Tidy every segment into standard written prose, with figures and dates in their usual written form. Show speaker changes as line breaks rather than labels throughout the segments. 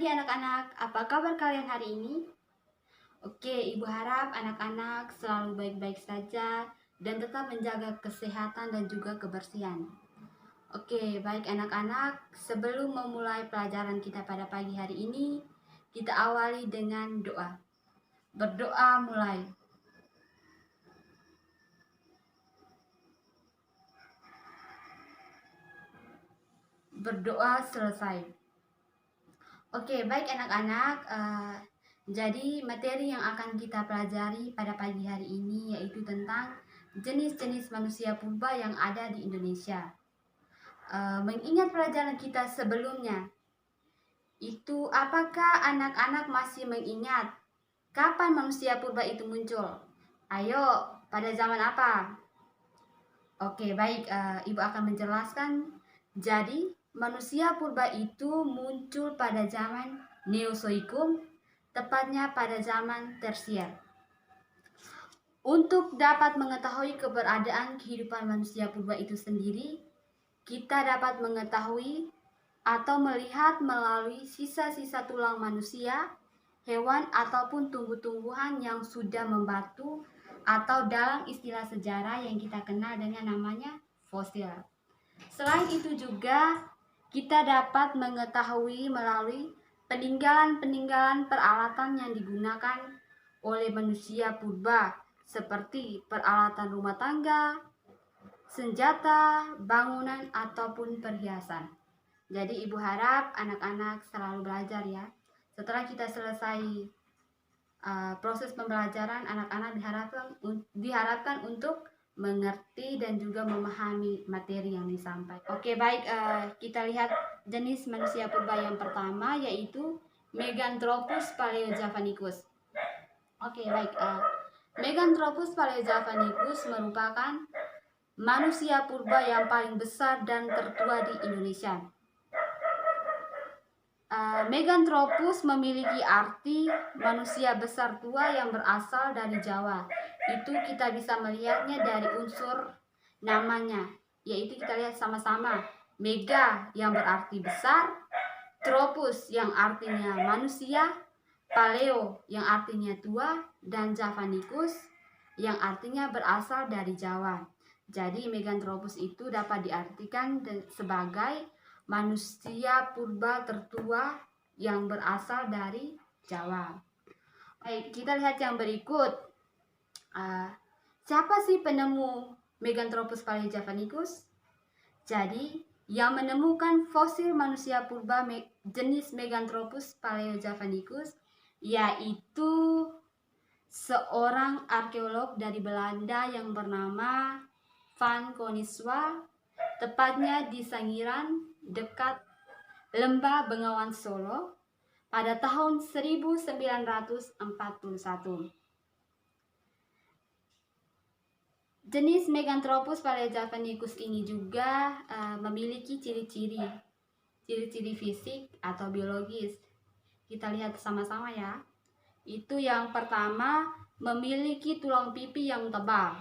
pagi anak-anak, apa kabar kalian hari ini? Oke, Ibu harap anak-anak selalu baik-baik saja dan tetap menjaga kesehatan dan juga kebersihan. Oke, baik anak-anak, sebelum memulai pelajaran kita pada pagi hari ini, kita awali dengan doa. Berdoa mulai. Berdoa selesai. Oke, baik anak-anak, jadi materi yang akan kita pelajari pada pagi hari ini yaitu tentang jenis-jenis manusia purba yang ada di Indonesia. Mengingat pelajaran kita sebelumnya, itu apakah anak-anak masih mengingat kapan manusia purba itu muncul? Ayo, pada zaman apa? Oke, baik, Ibu akan menjelaskan. Jadi, manusia purba itu muncul pada zaman Neozoikum, tepatnya pada zaman Tersier. Untuk dapat mengetahui keberadaan kehidupan manusia purba itu sendiri, kita dapat mengetahui atau melihat melalui sisa-sisa tulang manusia, hewan ataupun tumbuh-tumbuhan yang sudah membatu, atau dalam istilah sejarah yang kita kenal dengan namanya fosil. Selain itu juga kita dapat mengetahui melalui peninggalan-peninggalan peralatan yang digunakan oleh manusia purba seperti peralatan rumah tangga, senjata, bangunan, ataupun perhiasan. Jadi Ibu harap anak-anak selalu belajar ya. Setelah kita selesai proses pembelajaran, anak-anak diharapkan untuk mengerti dan juga memahami materi yang disampaikan. Oke, baik, kita lihat jenis manusia purba yang pertama yaitu Meganthropus paleojavanicus. Oke, baik, Meganthropus paleojavanicus merupakan manusia purba yang paling besar dan tertua di Indonesia. Meganthropus memiliki arti manusia besar tua yang berasal dari Jawa. Itu kita bisa melihatnya dari unsur namanya, yaitu kita lihat sama-sama. Mega yang berarti besar, Tropus yang artinya manusia, Paleo yang artinya tua, dan Javanicus yang artinya berasal dari Jawa. Jadi Meganthropus itu dapat diartikan sebagai manusia purba tertua yang berasal dari Jawa. Baik, kita lihat yang berikut. Siapa sih penemu Meganthropus paleojavanicus? Jadi, yang menemukan fosil manusia purba jenis Meganthropus paleojavanicus yaitu seorang arkeolog dari Belanda yang bernama Van Koningswa, tepatnya di Sangiran dekat Lembah Bengawan Solo pada tahun 1941. Jenis Meganthropus paleojavanicus ini juga memiliki ciri-ciri fisik atau biologis. Kita lihat sama-sama ya. Itu yang pertama, memiliki tulang pipi yang tebal.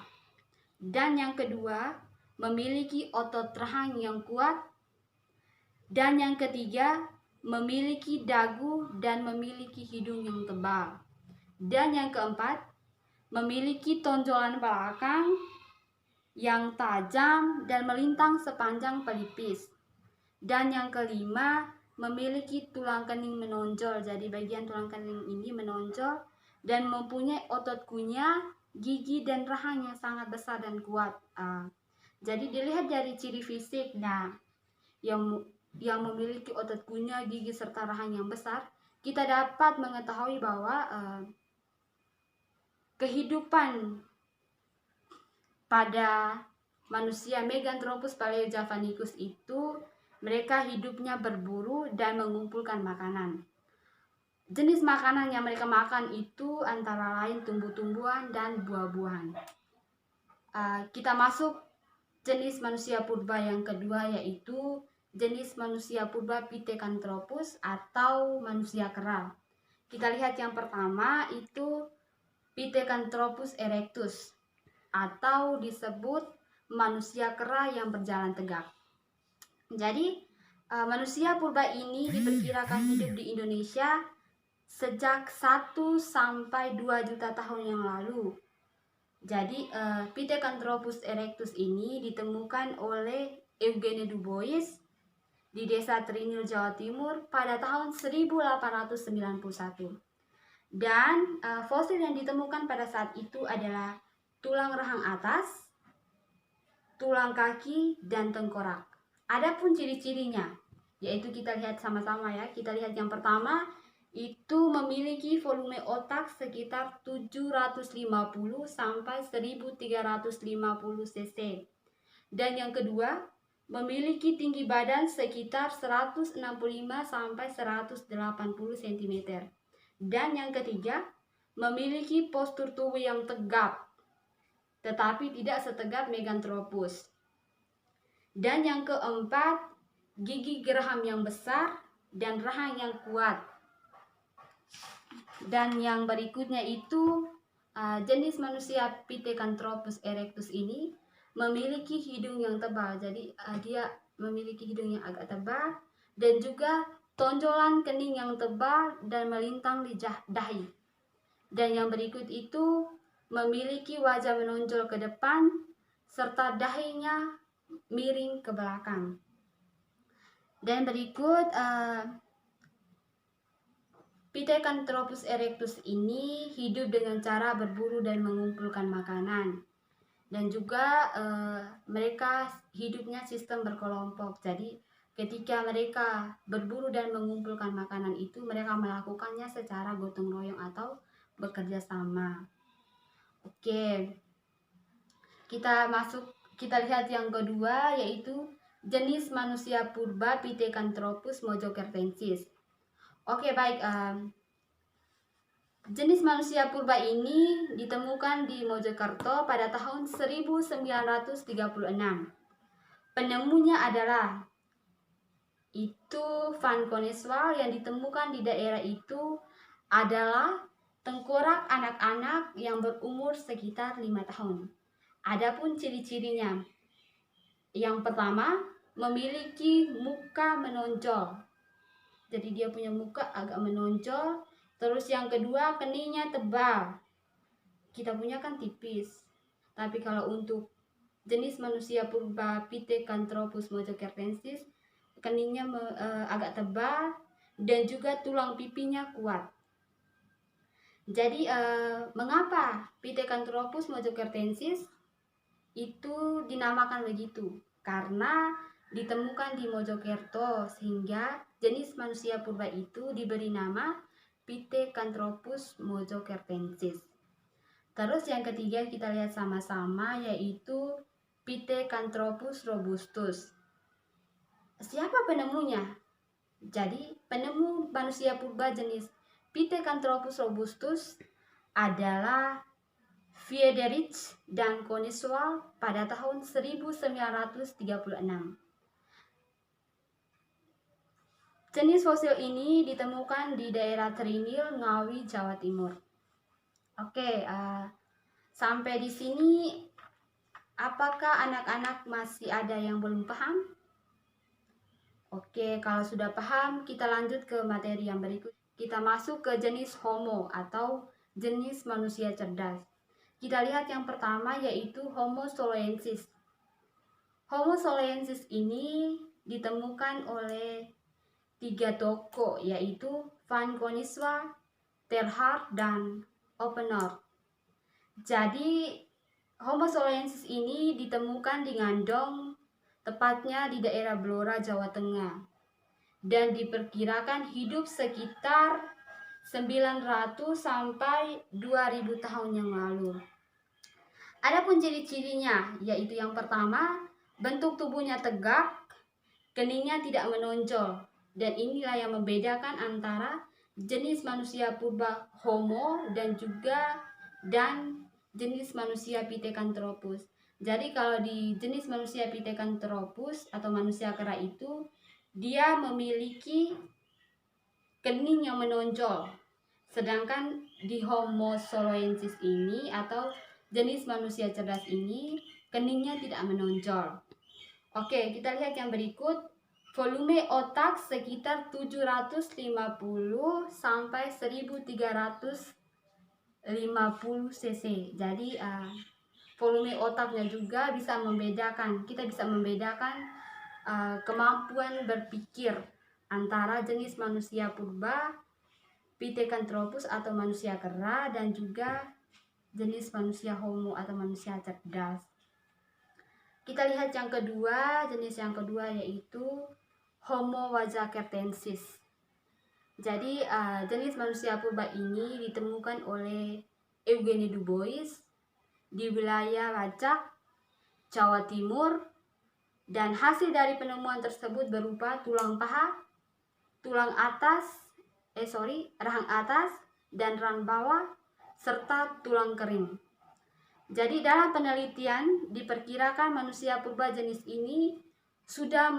Dan yang kedua, memiliki otot rahang yang kuat. Dan yang ketiga, memiliki dagu dan memiliki hidung yang tebal. Dan yang keempat, memiliki tonjolan belakang yang tajam dan melintang sepanjang pelipis. Dan yang kelima, memiliki tulang kening menonjol. Jadi bagian tulang kening ini menonjol dan mempunyai otot kunyah, gigi dan rahang yang sangat besar dan kuat. Jadi dilihat dari ciri fisik, yang memiliki otot kunyah, gigi serta rahang yang besar, kita dapat mengetahui bahwa kehidupan pada manusia Meganthropus paleojavanicus itu mereka hidupnya berburu dan mengumpulkan makanan. Jenis makanan yang mereka makan itu antara lain tumbuh-tumbuhan dan buah-buahan. Kita masuk jenis manusia purba yang kedua yaitu jenis manusia purba Pithecanthropus atau manusia kera. Kita lihat yang pertama itu Pithecanthropus erectus atau disebut manusia kera yang berjalan tegak. Jadi Manusia purba ini diperkirakan hidup di Indonesia sejak 1 sampai 2 juta tahun yang lalu. Jadi Pithecanthropus erectus ini ditemukan oleh Eugene Du Bois di Desa Trinil, Jawa Timur pada tahun 1891. Dan fosil yang ditemukan pada saat itu adalah tulang rahang atas, tulang kaki, dan tengkorak. Adapun ciri-cirinya, yaitu kita lihat sama-sama ya. Kita lihat yang pertama, itu memiliki volume otak sekitar 750 sampai 1350 cc. Dan yang kedua, memiliki tinggi badan sekitar 165 sampai 180 cm. Dan yang ketiga, memiliki postur tubuh yang tegap, tetapi tidak setegap Meganthropus. Dan yang keempat, gigi geraham yang besar dan rahang yang kuat. Dan yang berikutnya itu jenis manusia Pithecanthropus erectus ini memiliki hidung yang tebal. Jadi dia memiliki hidung yang agak tebal dan juga tonjolan kening yang tebal dan melintang di dahi. Dan yang berikut itu memiliki wajah menonjol ke depan serta dahinya miring ke belakang. Dan berikut Pithecanthropus erectus ini hidup dengan cara berburu dan mengumpulkan makanan. Dan juga mereka hidupnya sistem berkelompok. Jadi ketika mereka berburu dan mengumpulkan makanan itu, mereka melakukannya secara gotong royong atau bekerja sama. Oke, kita lihat yang kedua, yaitu jenis manusia purba Pithecanthropus mojocertensis. Oke, baik. Jenis manusia purba ini ditemukan di Mojokerto pada tahun 1936. Penemunya adalah itu Van Koneswal. Yang ditemukan di daerah itu adalah tengkorak anak-anak yang berumur sekitar 5 tahun. Adapun ciri-cirinya, yang pertama, memiliki muka menonjol. Jadi dia punya muka agak menonjol. Terus yang kedua, keningnya tebal. Kita punya kan tipis. Tapi kalau untuk jenis manusia purba Pithecanthropus mojocertensis, keningnya agak tebal dan juga tulang pipinya kuat. Jadi mengapa Pithecanthropus mojocertensis itu dinamakan begitu? Karena ditemukan di Mojokerto, sehingga jenis manusia purba itu diberi nama Pithecanthropus mojocertensis. Terus yang ketiga kita lihat sama-sama, yaitu Pithecanthropus robustus. Siapa penemunya? Jadi penemu manusia purba jenis Pithecanthropus robustus adalah Friedrich dan Koneswal pada tahun 1936. Jenis fosil ini ditemukan di daerah Trinil, Ngawi, Jawa Timur. Oke, sampai di sini apakah anak-anak masih ada yang belum paham? Oke, kalau sudah paham, kita lanjut ke materi yang berikut. Kita masuk ke jenis Homo atau jenis manusia cerdas. Kita lihat yang pertama, yaitu Homo soloensis. Homo soloensis ini ditemukan oleh 3 tokoh, yaitu Van Koniswa, Terhart, dan Oppenort. Jadi Homo soloensis ini ditemukan di Ngandong, tepatnya di daerah Blora, Jawa Tengah, dan diperkirakan hidup sekitar 900 sampai 2000 tahun yang lalu. Adapun ciri-cirinya, yaitu yang pertama, bentuk tubuhnya tegak, keningnya tidak menonjol, dan inilah yang membedakan antara jenis manusia purba Homo dan jenis manusia Pithecanthropus. Jadi kalau di jenis manusia Pithecanthropus atau manusia kera itu, dia memiliki kening yang menonjol. Sedangkan di Homo soloensis ini atau jenis manusia cerdas ini, keningnya tidak menonjol. Oke, kita lihat yang berikut. Volume otak sekitar 750 sampai 1350 cc. Jadi volume otaknya juga bisa membedakan. Kita bisa membedakan kemampuan berpikir antara jenis manusia purba, Pithecanthropus atau manusia kera, dan juga jenis manusia Homo atau manusia cerdas. Kita lihat yang kedua, jenis yang kedua yaitu Homo wajakertensis. Jadi jenis manusia purba ini ditemukan oleh Eugene Du Bois di wilayah Wajak, Jawa Timur, dan hasil dari penemuan tersebut berupa tulang paha, rahang atas dan rahang bawah, serta tulang kering. Jadi dalam penelitian diperkirakan manusia purba jenis ini sudah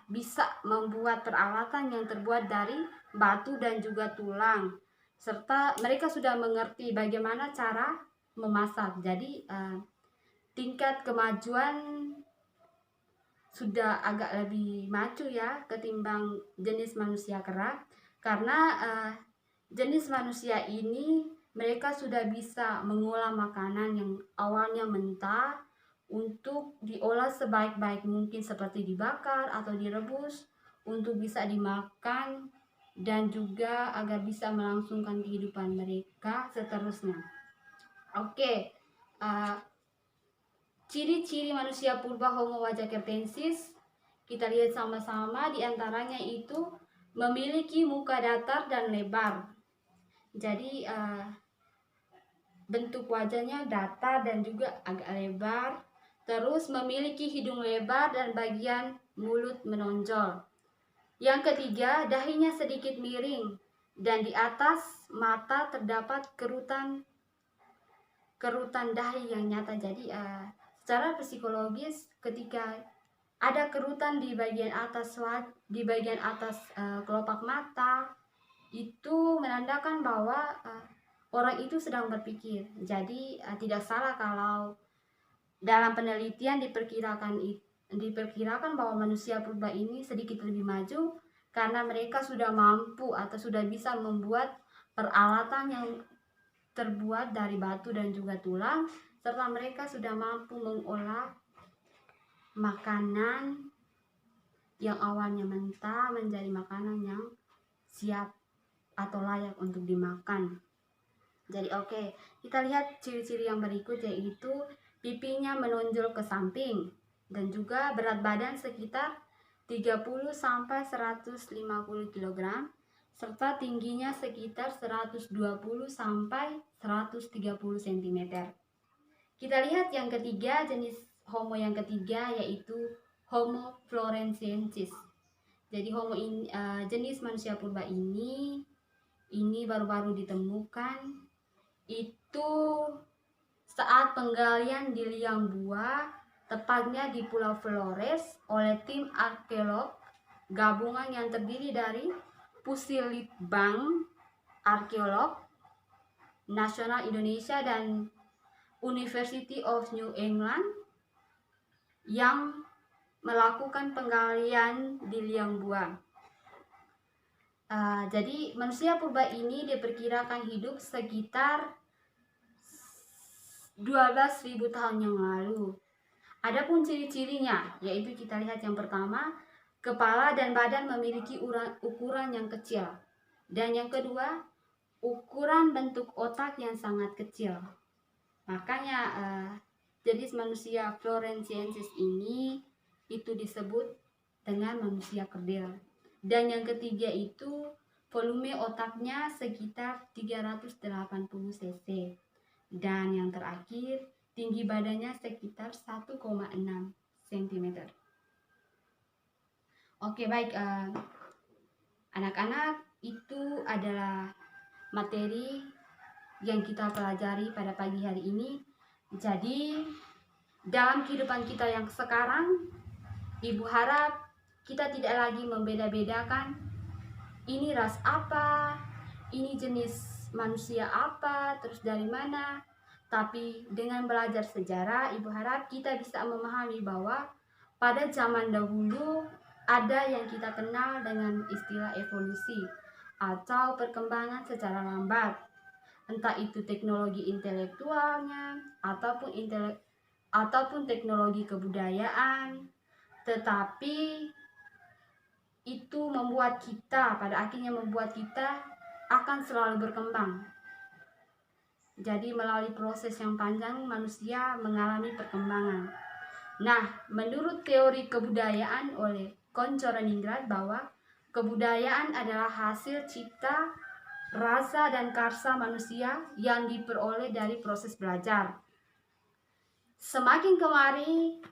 bisa membuat peralatan yang terbuat dari batu dan juga tulang, serta mereka sudah mengerti bagaimana cara memasak. Jadi tingkat kemajuan sudah agak lebih maju ya ketimbang jenis manusia kera, karena jenis manusia ini mereka sudah bisa mengolah makanan yang awalnya mentah untuk diolah sebaik-baik mungkin, seperti dibakar atau direbus untuk bisa dimakan, dan juga agar bisa melangsungkan kehidupan mereka seterusnya. Oke, ciri-ciri manusia purba Homo wajakertensis kita lihat sama-sama. Diantaranya itu memiliki muka datar dan lebar. Jadi bentuk wajahnya datar dan juga agak lebar. Terus memiliki hidung lebar dan bagian mulut menonjol. Yang ketiga, dahinya sedikit miring dan di atas mata terdapat kerutan dahi yang nyata. Jadi secara psikologis, ketika ada kerutan di bagian atas kelopak mata, itu menandakan bahwa orang itu sedang berpikir. Jadi tidak salah kalau dalam penelitian diperkirakan bahwa manusia purba ini sedikit lebih maju karena mereka sudah mampu atau sudah bisa membuat peralatan yang terbuat dari batu dan juga tulang, serta mereka sudah mampu mengolah makanan yang awalnya mentah menjadi makanan yang siap atau layak untuk dimakan. Jadi oke, kita lihat ciri-ciri yang berikut, yaitu pipinya menonjol ke samping dan juga berat badan sekitar 30 sampai 150 kg, serta tingginya sekitar 120 sampai 130 cm. Kita lihat yang ketiga, jenis Homo yang ketiga yaitu Homo floresiensis. Jadi jenis manusia purba ini baru-baru ditemukan itu saat penggalian di liang buah, tepatnya di Pulau Flores, oleh tim arkeolog gabungan yang terdiri dari Pusilitbang Arkeolog Nasional Indonesia dan University of New England yang melakukan penggalian di liang buah. Jadi manusia purba ini diperkirakan hidup sekitar 12.000 tahun yang lalu. Adapun ciri-cirinya, yaitu kita lihat yang pertama, kepala dan badan memiliki ukuran yang kecil. Dan yang kedua, ukuran bentuk otak yang sangat kecil. Makanya jenis manusia floresiensis ini itu disebut dengan manusia kerdil. Dan yang ketiga itu volume otaknya sekitar 380 cc. Dan yang terakhir, tinggi badannya sekitar 1,6 cm. Oke, baik anak-anak, itu adalah materi yang kita pelajari pada pagi hari ini. Jadi dalam kehidupan kita yang sekarang, Ibu harap kita tidak lagi membeda-bedakan ini ras apa, ini jenis manusia apa, terus dari mana. Tapi dengan belajar sejarah, Ibu harap kita bisa memahami bahwa Pada zaman dahulu ada yang kita kenal dengan istilah evolusi atau perkembangan secara lambat, entah itu teknologi intelektualnya ataupun teknologi kebudayaan, tetapi itu pada akhirnya membuat kita akan selalu berkembang. Jadi melalui proses yang panjang manusia mengalami perkembangan. Nah, menurut teori kebudayaan oleh Konchoroningrat bahwa kebudayaan adalah hasil cipta, rasa dan karsa manusia yang diperoleh dari proses belajar. Semakin kemari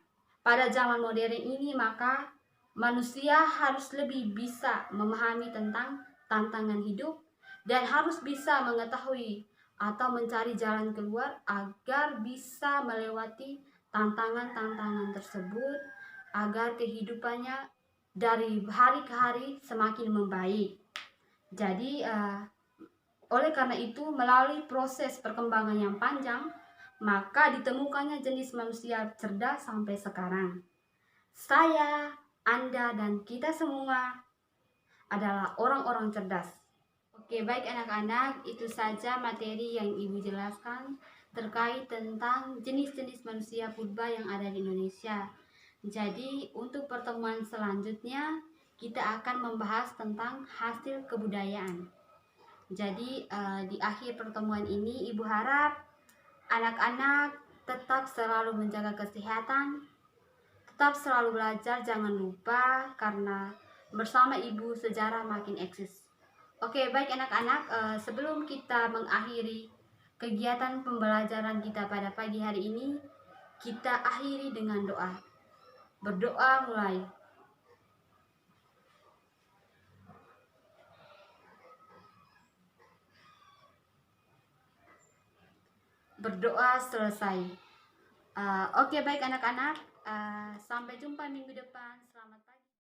pada zaman modern ini, maka manusia harus lebih bisa memahami tentang tantangan hidup dan harus bisa mengetahui atau mencari jalan keluar agar bisa melewati tantangan-tantangan tersebut, agar kehidupannya dari hari ke hari semakin membaik. Jadi oleh karena itu, melalui proses perkembangan yang panjang, maka ditemukannya jenis manusia cerdas sampai sekarang. Saya, Anda, dan kita semua adalah orang-orang cerdas. Oke, baik anak-anak, itu saja materi yang Ibu jelaskan terkait tentang jenis-jenis manusia purba yang ada di Indonesia. Jadi, untuk pertemuan selanjutnya, kita akan membahas tentang hasil kebudayaan. Jadi, di akhir pertemuan ini, Ibu harap anak-anak tetap selalu menjaga kesehatan, tetap selalu belajar, jangan lupa, karena bersama Ibu sejarah makin eksis. Oke, baik anak-anak, sebelum kita mengakhiri kegiatan pembelajaran kita pada pagi hari ini, kita akhiri dengan doa. Berdoa mulai. Berdoa selesai. Oke, baik anak-anak, sampai jumpa minggu depan.